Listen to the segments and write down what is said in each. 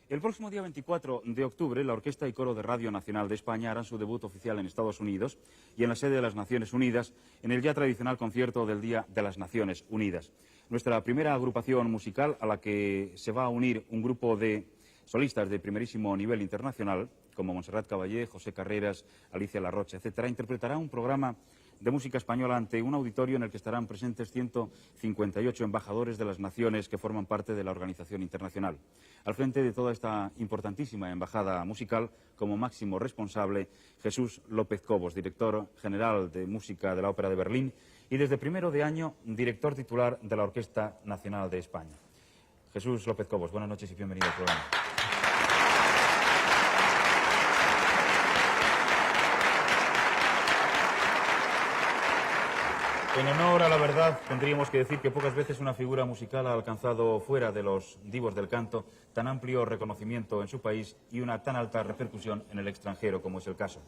El próximo día 24 de octubre, la Orquesta y Coro de Radio Nacional de España harán su debut oficial en Estados Unidos y en la sede de las Naciones Unidas, en el ya tradicional concierto del Día de las Naciones Unidas. Nuestra primera agrupación musical, a la que se va a unir un grupo de solistas de primerísimo nivel internacional, como Montserrat Caballé, José Carreras, Alicia Larrocha, etcétera, interpretará un programa de música española ante un auditorio en el que estarán presentes 158 embajadores de las naciones que forman parte de la organización internacional. Al frente de toda esta importantísima embajada musical, como máximo responsable, Jesús López Cobos, director general de música de la Ópera de Berlín y desde primero de año director titular de la Orquesta Nacional de España. Jesús López Cobos, buenas noches y bienvenido al programa. En honor a la verdad, tendríamos que decir que pocas veces una figura musical ha alcanzado fuera de los divos del canto tan amplio reconocimiento en su país y una tan alta repercusión en el extranjero como es el caso.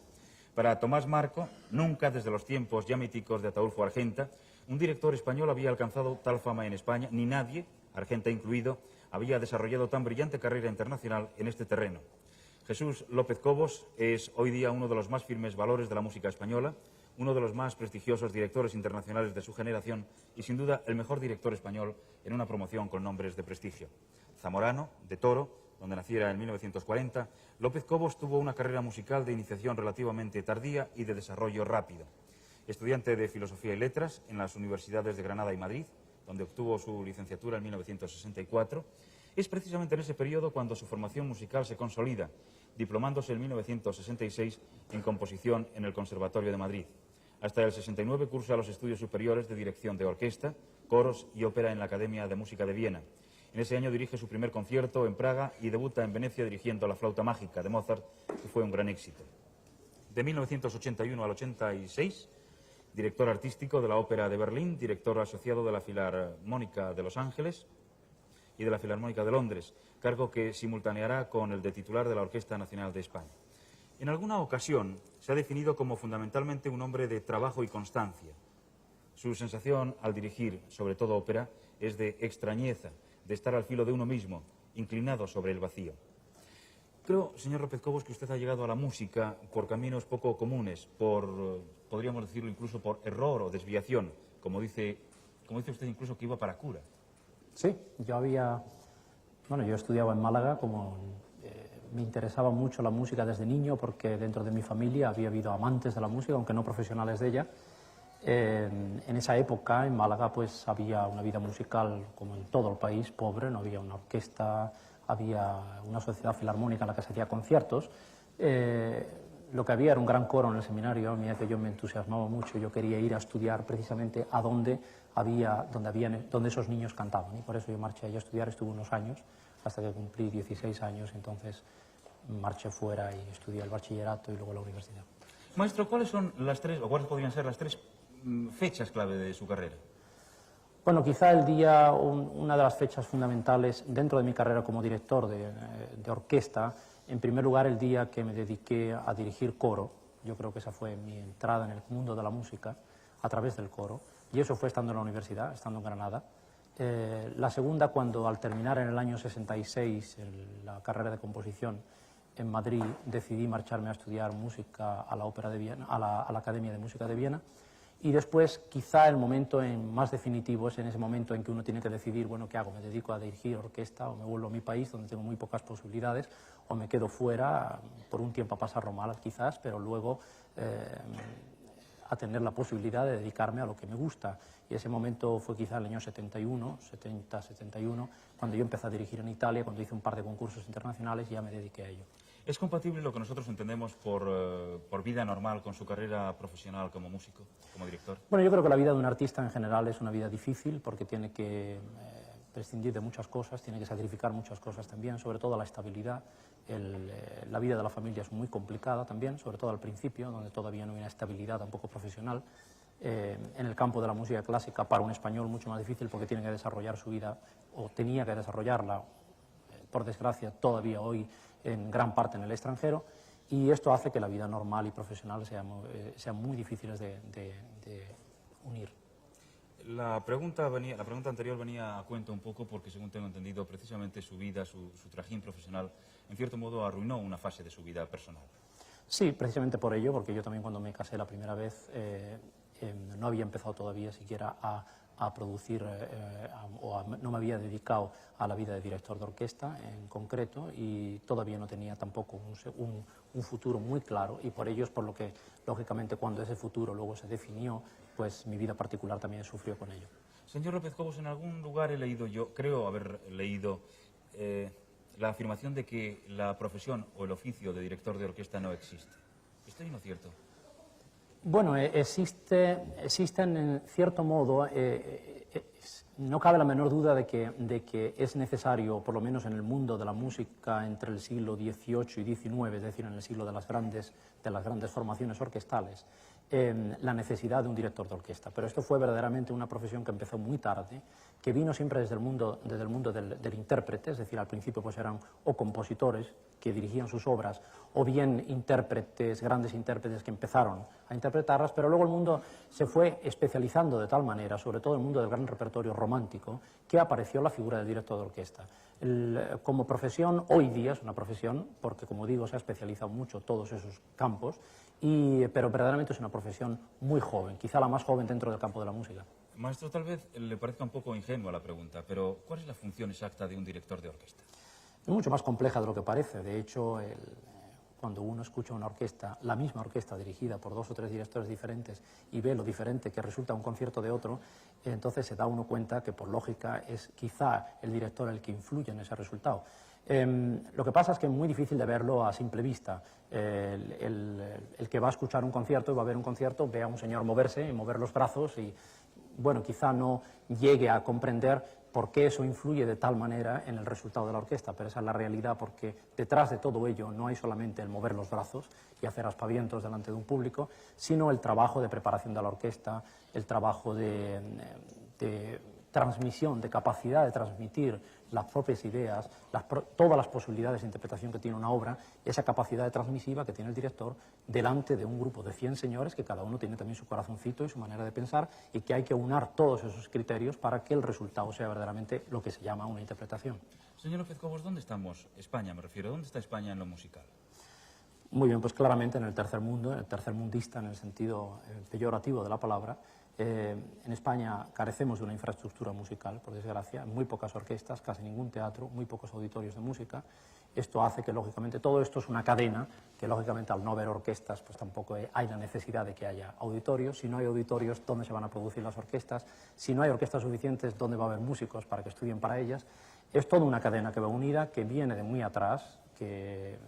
Para Tomás Marco, nunca desde los tiempos ya míticos de Ataúlfo Argenta, un director español había alcanzado tal fama en España, ni nadie, Argenta incluido, había desarrollado tan brillante carrera internacional en este terreno. Jesús López Cobos es hoy día uno de los más firmes valores de la música española, uno de los más prestigiosos directores internacionales de su generación y, sin duda, el mejor director español en una promoción con nombres de prestigio. Zamorano, de Toro, donde naciera en 1940, López Cobos tuvo una carrera musical de iniciación relativamente tardía y de desarrollo rápido. Estudiante de Filosofía y Letras en las universidades de Granada y Madrid, donde obtuvo su licenciatura en 1964, es precisamente en ese periodo cuando su formación musical se consolida, diplomándose en 1966 en composición en el Conservatorio de Madrid. Hasta el 69 cursa los estudios superiores de dirección de orquesta, coros y ópera en la Academia de Música de Viena. En ese año dirige su primer concierto en Praga y debuta en Venecia dirigiendo La Flauta Mágica de Mozart, que fue un gran éxito. De 1981 al 86, director artístico de la Ópera de Berlín, director asociado de la Filarmónica de Los Ángeles y de la Filarmónica de Londres, cargo que simultaneará con el de titular de la Orquesta Nacional de España. En alguna ocasión se ha definido como fundamentalmente un hombre de trabajo y constancia. Su sensación al dirigir, sobre todo ópera, es de extrañeza, de estar al filo de uno mismo, inclinado sobre el vacío. Creo, señor López Cobos, que usted ha llegado a la música por caminos poco comunes, podríamos decirlo incluso por error o desviación, como dice usted incluso que iba para cura. Sí, yo estudiaba en Málaga, me interesaba mucho la música desde niño porque dentro de mi familia había habido amantes de la música, aunque no profesionales de ella. En esa época en Málaga pues había una vida musical como en todo el país, pobre, no había una orquesta, había una sociedad filarmónica en la que se hacía conciertos. Lo que había era un gran coro en el seminario, a mí aquello me entusiasmaba mucho, yo quería ir a estudiar precisamente a donde esos niños cantaban, y por eso yo marché allí a estudiar, estuve unos años, hasta que cumplí 16 años, entonces marché fuera y estudié el bachillerato y luego la universidad. Maestro, ¿cuáles podrían ser las tres fechas clave de su carrera? Bueno, quizá una de las fechas fundamentales dentro de mi carrera como director de orquesta, en primer lugar el día que me dediqué a dirigir coro. Yo creo que esa fue mi entrada en el mundo de la música a través del coro, y eso fue estando en la universidad, estando en Granada. La segunda, cuando al terminar en el año 66 la carrera de composición en Madrid, decidí marcharme a estudiar música a la Ópera de Viena, a la Academia de Música de Viena. Y después, quizá el momento más definitivo es en ese momento en que uno tiene que decidir, bueno, ¿qué hago? ¿Me dedico a dirigir orquesta o me vuelvo a mi país, donde tengo muy pocas posibilidades, o me quedo fuera por un tiempo a pasarlo mal quizás, pero luego a tener la posibilidad de dedicarme a lo que me gusta? Y ese momento fue quizá el año 71, cuando yo empecé a dirigir en Italia, cuando hice un par de concursos internacionales y ya me dediqué a ello. ¿Es compatible lo que nosotros entendemos por vida normal con su carrera profesional como músico, como director? Bueno, yo creo que la vida de un artista en general es una vida difícil porque tiene que prescindir de muchas cosas, tiene que sacrificar muchas cosas también, sobre todo la estabilidad. La vida de la familia es muy complicada también, sobre todo al principio, donde todavía no hay una estabilidad tampoco profesional. En el campo de la música clásica, para un español, mucho más difícil porque tiene que desarrollar su vida, o tenía que desarrollarla, por desgracia, todavía hoy en gran parte en el extranjero, y esto hace que la vida normal y profesional sean muy difíciles de unir. La pregunta anterior venía a cuento un poco porque, según tengo entendido, precisamente su vida, su trajín profesional, en cierto modo arruinó una fase de su vida personal. Sí, precisamente por ello, porque yo también cuando me casé la primera vez no había empezado todavía siquiera a producir no me había dedicado a la vida de director de orquesta en concreto y todavía no tenía tampoco un futuro muy claro y por ello es por lo que, lógicamente, cuando ese futuro luego se definió, pues mi vida particular también sufrió con ello. Señor López Cobos, en algún lugar he leído yo, creo haber leído, la afirmación de que la profesión o el oficio de director de orquesta no existe. ¿Estoy en lo cierto? Bueno, existen en cierto modo, no cabe la menor duda de que es necesario, por lo menos en el mundo de la música entre el siglo XVIII y XIX, es decir, en el siglo de las grandes formaciones orquestales, la necesidad de un director de orquesta. Pero esto fue verdaderamente una profesión que empezó muy tarde, que vino siempre desde el mundo del intérprete, es decir, al principio pues eran o compositores que dirigían sus obras, o bien intérpretes, grandes intérpretes que empezaron a interpretarlas, pero luego el mundo se fue especializando de tal manera, sobre todo el mundo del gran repertorio romántico, que apareció la figura del director de orquesta. Como profesión, hoy día es una profesión, porque como digo, se ha especializado mucho todos esos campos, pero verdaderamente es una profesión muy joven, quizá la más joven dentro del campo de la música. Maestro, tal vez le parezca un poco ingenua la pregunta, pero ¿cuál es la función exacta de un director de orquesta? Es mucho más compleja de lo que parece. De hecho, cuando uno escucha una orquesta, la misma orquesta dirigida por 2 o 3 directores diferentes y ve lo diferente que resulta un concierto de otro, entonces se da uno cuenta que por lógica es quizá el director el que influye en ese resultado. Lo que pasa es que es muy difícil de verlo a simple vista. El que va a escuchar un concierto y va a ver un concierto ve a un señor moverse y mover los brazos y, bueno, quizá no llegue a comprender por qué eso influye de tal manera en el resultado de la orquesta, pero esa es la realidad, porque detrás de todo ello no hay solamente el mover los brazos y hacer aspavientos delante de un público, sino el trabajo de preparación de la orquesta, el trabajo de transmisión, de capacidad de transmitir las propias ideas, todas las posibilidades de interpretación que tiene una obra, esa capacidad transmisiva que tiene el director delante de un grupo de 100 señores que cada uno tiene también su corazoncito y su manera de pensar y que hay que unar todos esos criterios para que el resultado sea verdaderamente lo que se llama una interpretación. Señor López Cobos, ¿dónde estamos? España, me refiero. ¿Dónde está España en lo musical? Muy bien, pues claramente en el tercer mundo, en el tercer mundista, en el sentido peyorativo de la palabra. En España carecemos de una infraestructura musical, por desgracia, muy pocas orquestas, casi ningún teatro, muy pocos auditorios de música. Esto hace que, lógicamente, todo esto es una cadena, que, lógicamente, al no haber orquestas, pues tampoco hay la necesidad de que haya auditorios. Si no hay auditorios, ¿dónde se van a producir las orquestas? Si no hay orquestas suficientes, ¿dónde va a haber músicos para que estudien para ellas? Es toda una cadena que va unida, que viene de muy atrás, que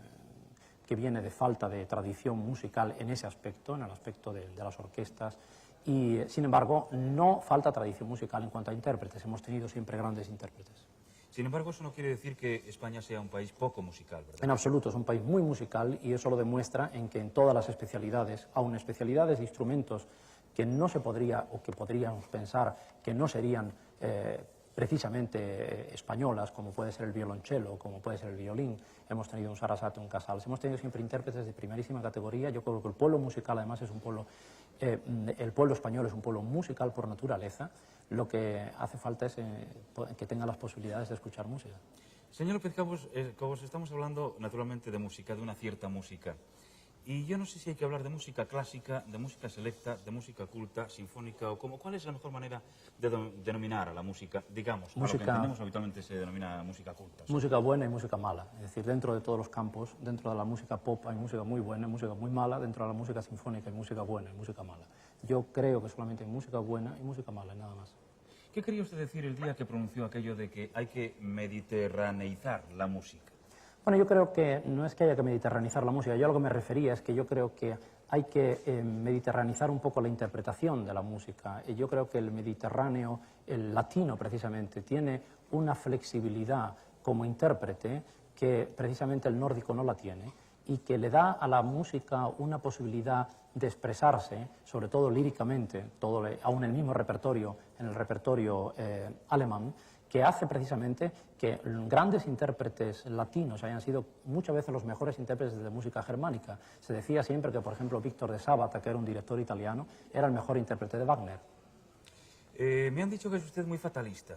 viene de falta de tradición musical en ese aspecto, en el aspecto de las orquestas. Y, sin embargo, no falta tradición musical en cuanto a intérpretes. Hemos tenido siempre grandes intérpretes. Sin embargo, eso no quiere decir que España sea un país poco musical, ¿verdad? En absoluto, es un país muy musical y eso lo demuestra en que en todas las especialidades, aun especialidades de instrumentos que no se podría o que podríamos pensar que no serían precisamente españolas, como puede ser el violonchelo, como puede ser el violín, hemos tenido un Sarasate, un Casals, hemos tenido siempre intérpretes de primerísima categoría. Yo creo que el pueblo musical además es un pueblo, el pueblo español es un pueblo musical por naturaleza, lo que hace falta es que tenga las posibilidades de escuchar música. Señor López Cobos, estamos hablando naturalmente de música, de una cierta música. Y yo no sé si hay que hablar de música clásica, de música selecta, de música culta, sinfónica o ¿cuál es la mejor manera de denominar a la música? Digamos, a lo que entendemos habitualmente se denomina música culta. Música buena y música mala. Es decir, dentro de todos los campos, dentro de la música pop hay música muy buena y música muy mala, dentro de la música sinfónica hay música buena y música mala. Yo creo que solamente hay música buena y música mala, y nada más. ¿Qué quería usted decir el día que pronunció aquello de que hay que mediterraneizar la música? Bueno, yo creo que no es que haya que mediterranizar la música, yo a lo que me refería es que yo creo que hay que mediterranizar un poco la interpretación de la música. Yo creo que el Mediterráneo, el latino precisamente, tiene una flexibilidad como intérprete que precisamente el nórdico no la tiene y que le da a la música una posibilidad de expresarse, sobre todo líricamente, aún el mismo repertorio, en el repertorio alemán, que hace precisamente que grandes intérpretes latinos hayan sido muchas veces los mejores intérpretes de música germánica. Se decía siempre que, por ejemplo, Víctor de Sábata, que era un director italiano, era el mejor intérprete de Wagner. Me han dicho que es usted muy fatalista.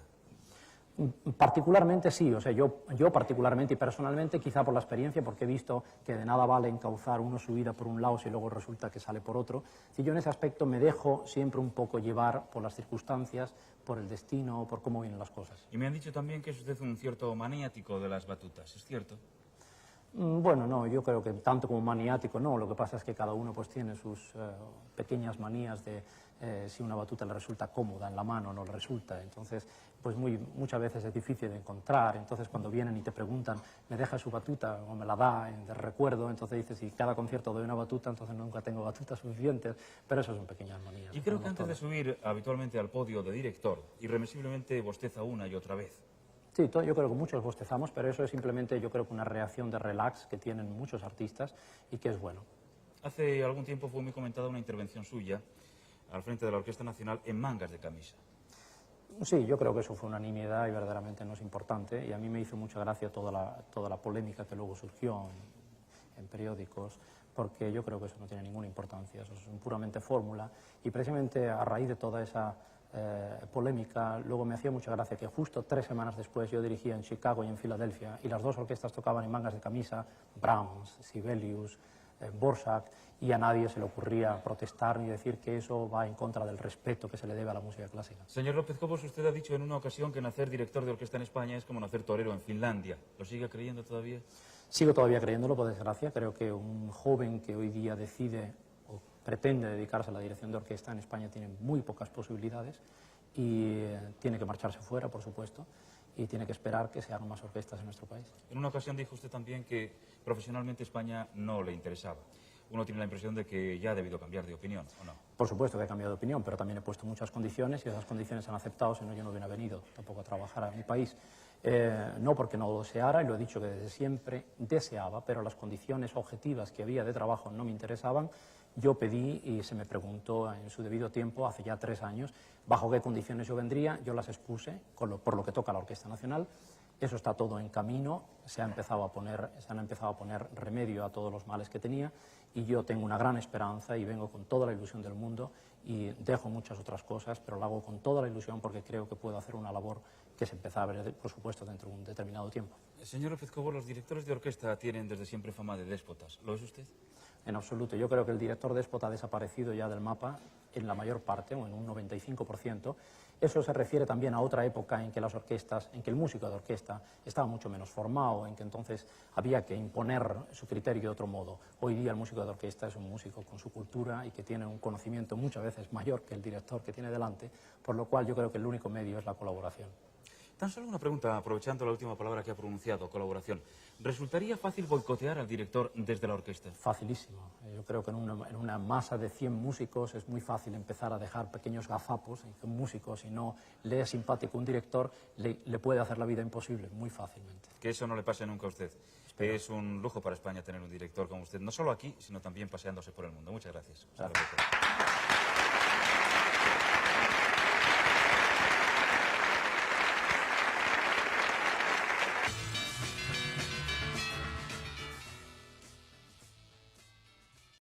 Particularmente sí, o sea, yo particularmente y personalmente, quizá por la experiencia, porque he visto que de nada vale encauzar uno su vida por un lado si luego resulta que sale por otro. Si yo en ese aspecto me dejo siempre un poco llevar por las circunstancias, por el destino, por cómo vienen las cosas. Y me han dicho también que es usted un cierto maniático de las batutas, ¿es cierto? Bueno, no, yo creo que tanto como maniático no, lo que pasa es que cada uno pues tiene sus pequeñas manías de si una batuta le resulta cómoda en la mano o no le resulta, entonces pues muchas veces es difícil de encontrar, entonces cuando vienen y te preguntan, ¿me deja su batuta o me la da de recuerdo? Entonces dices, si cada concierto doy una batuta, entonces nunca tengo batutas suficientes, pero eso son pequeñas manías. Y creo que antes de subir habitualmente al podio de director, irremisiblemente bosteza una y otra vez. Sí, yo creo que muchos bostezamos, pero eso es simplemente, yo creo que una reacción de relax que tienen muchos artistas y que es bueno. Hace algún tiempo fue muy comentada una intervención suya al frente de la Orquesta Nacional en mangas de camisa. Sí, yo creo que eso fue una nimiedad y verdaderamente no es importante, y a mí me hizo mucha gracia toda la polémica que luego surgió en periódicos, porque yo creo que eso no tiene ninguna importancia, eso es puramente fórmula, y precisamente a raíz de toda esa polémica, luego me hacía mucha gracia que justo 3 semanas después yo dirigía en Chicago y en Filadelfia, y las dos orquestas tocaban en mangas de camisa, Brahms, Sibelius, Borsak, y a nadie se le ocurría protestar ni decir que eso va en contra del respeto que se le debe a la música clásica. Señor López Cobos, usted ha dicho en una ocasión que nacer director de orquesta en España es como nacer torero en Finlandia. ¿Lo sigue creyendo todavía? Sigo todavía creyéndolo, por desgracia. Creo que un joven que hoy día decide o pretende dedicarse a la dirección de orquesta en España tiene muy pocas posibilidades y tiene que marcharse fuera, por supuesto, y tiene que esperar que se hagan más orquestas en nuestro país. En una ocasión dijo usted también que profesionalmente España no le interesaba. Uno tiene la impresión de que ya ha debido cambiar de opinión, ¿o no? Por supuesto que he cambiado de opinión, pero también he puesto muchas condiciones y esas condiciones han aceptado, si no yo no hubiera venido tampoco a trabajar a mi país. No porque no lo deseara, y lo he dicho que desde siempre deseaba, pero las condiciones objetivas que había de trabajo no me interesaban. Yo pedí y se me preguntó en su debido tiempo, hace ya 3 años, bajo qué condiciones yo vendría. Yo las expuse por lo que toca a la Orquesta Nacional. Eso está todo en camino, se han empezado a poner remedio a todos los males que tenía, y yo tengo una gran esperanza y vengo con toda la ilusión del mundo y dejo muchas otras cosas, pero lo hago con toda la ilusión porque creo que puedo hacer una labor que se empezará a ver, por supuesto, dentro de un determinado tiempo. Señor López Cobos, los directores de orquesta tienen desde siempre fama de déspotas. ¿Lo es usted? En absoluto. Yo creo que el director déspota ha desaparecido ya del mapa en la mayor parte, o en un 95%. Eso se refiere también a otra época en que las orquestas, en que el músico de orquesta estaba mucho menos formado, en que entonces había que imponer su criterio de otro modo. Hoy día el músico de orquesta es un músico con su cultura y que tiene un conocimiento muchas veces mayor que el director que tiene delante, por lo cual yo creo que el único medio es la colaboración. Tan solo una pregunta, aprovechando la última palabra que ha pronunciado, colaboración. ¿Resultaría fácil boicotear al director desde la orquesta? Facilísimo. Yo creo que en una masa de 100 músicos es muy fácil empezar a dejar pequeños gazapos en que un músico, si no le es simpático un director, le puede hacer la vida imposible, muy fácilmente. Que eso no le pase nunca a usted. Espero. Es un lujo para España tener un director como usted, no solo aquí, sino también paseándose por el mundo. Muchas gracias. Gracias.